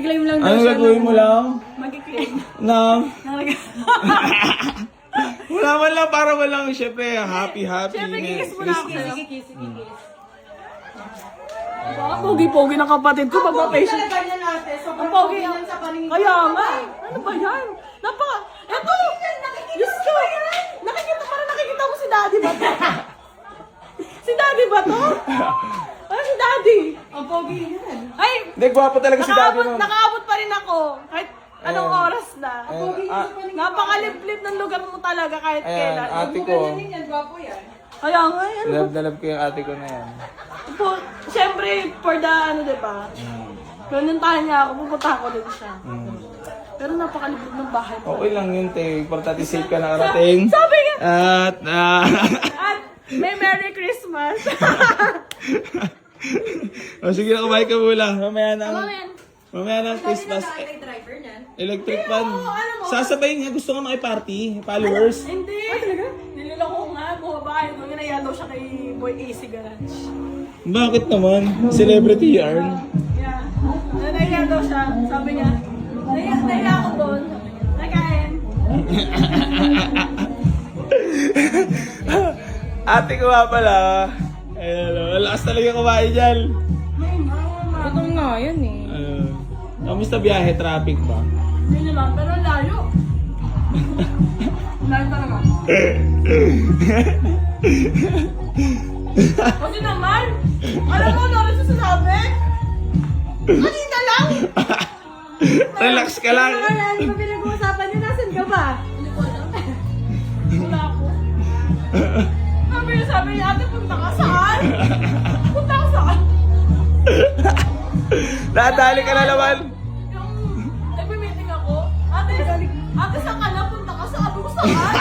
Magki-claim lang daw Ano siya. gagawin mo lang? Magki-claim. Na? Wala man lang para walang syempre happy. Siyempre, kikis mo na ako sa'yo. Kiss. Baka pogi-pogi ng kapatid ko. Magpa-patient. Ganyan natin. Sobrang Pogi pogi yan yan sa paningin. Kaya nga. Ano ba yan? Eto! Diyos ko! Nakikita mo si Daddy ba to? Si Daddy ba to? Ano si Daddy? Ang pogi yan. Ay! Hindi, gwapo talaga si Daddy mo. Nakaabot pa rin ako. Kahit anong oras na. Napakaliblib ng lugar mo talaga kahit Ayan, kailan. ate ko. Ganyan yan, gwapo yan. Kaya nga, ano Love na love ko yung ate ko na yan. po, siyempre, for the, diba? Pinuntahan niya ako, pupunta ako din siya. Pero napakalibig ng bahay mo. Okay lang yun, te. Importante safe ka nakarating. Sabi nga! At, At may Merry Christmas! o sige na, kumain ka muna. Ano yan? Mamaya ng Christmas. Ay, driver niyan. Electric fan. Sasabayin niya, gusto nga makiparty. Followers. Hindi! Talaga? Niloloko ko nga, bumaba. Nung inayalo siya kay Boy AC Garage. Bakit naman? Celebrity yarn. Yeah. Naiya daw siya. Sabi niya, naiya ako doon. Nakain. Ate ko nga pala. Ayun, malakas talaga kumain dyan. Gutom nga yan eh. Kamusta biyahe? Traffic ba? Hindi naman, pero layo. Layo talaga. Kasi naman, alam mo, ano rin sinasabi? Kanina lang! Relax ka lang. Ano ba pinag-uusapan niyo? Nasaan ka ba? Wala ako. Sabi niya, ate, punta ka saan? Punta ka saan? Nadali ka na naman. Yung, nagme-meeting ako, ate, saan ka na? Punta ka saan? Sabi ko saan?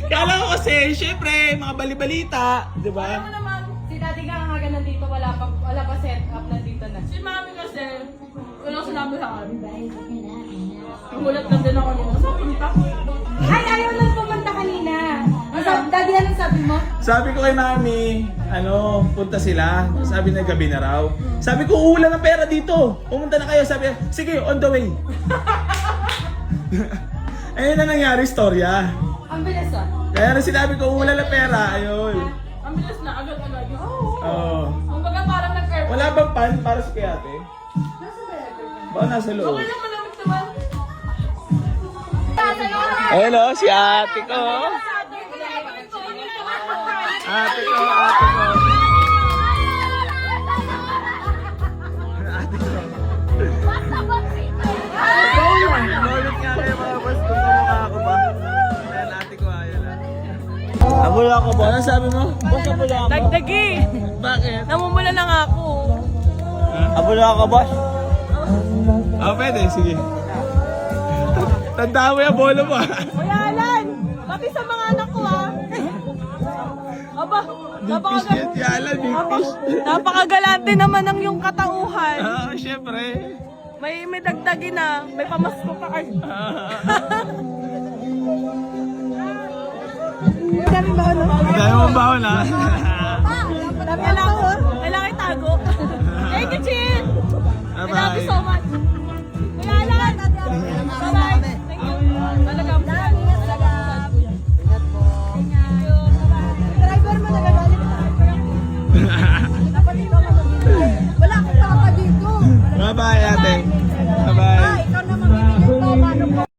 Kala ko kasi, syempre, mga balibalita. Di Alam mo ba? naman, Si daddy ka nga nandito, wala pa set up, nandito na. si mami kasi, walang sinabi sa akin. Nagulat lang din ako nila. Saan punta? Ay, ayaw lang pumunta kanina. Daddy, anong sabi mo? Sabi ko kay mami, punta sila. Sabi na gabi na raw. Sabi ko, uulan ng pera dito. Pumunta na kayo. Sabi, sige, on the way. Ayun na nangyari, storya. Ang bilis ah. Kaya na sinabi ko, uulan ng pera. Ayun. Ang bilis na, agad-agad. Oo. Ang baga parang nag-airport. Wala bang pan para sa kay ate? Baka nasa loob. Okay lang, malamig naman. Ayun o, si ate ko. Ate ko, ate ko. Ate ko. Lulot nga kayo mga boss kung kamukha ako ba. Ayan, ate ko, ayun lang. Abula ako ba? Ano sabi mo? Boss, abula ako. Dagdagi! Bakit? Namumula lang ako. Abula ako, boss? Pwede, sige. Tandaan mo yung bolo mo. Kuya Alan! Pati sa mga anak ko Aba, Big fish yan, yalan, big fish. napakagalante naman ng yung katauhan. Syempre. May dagdagi na, may pamasko pa. Ay. Dami ba ano? Dahil mo ba na? Kailangan itago. Thank you, Chin! I love you so much.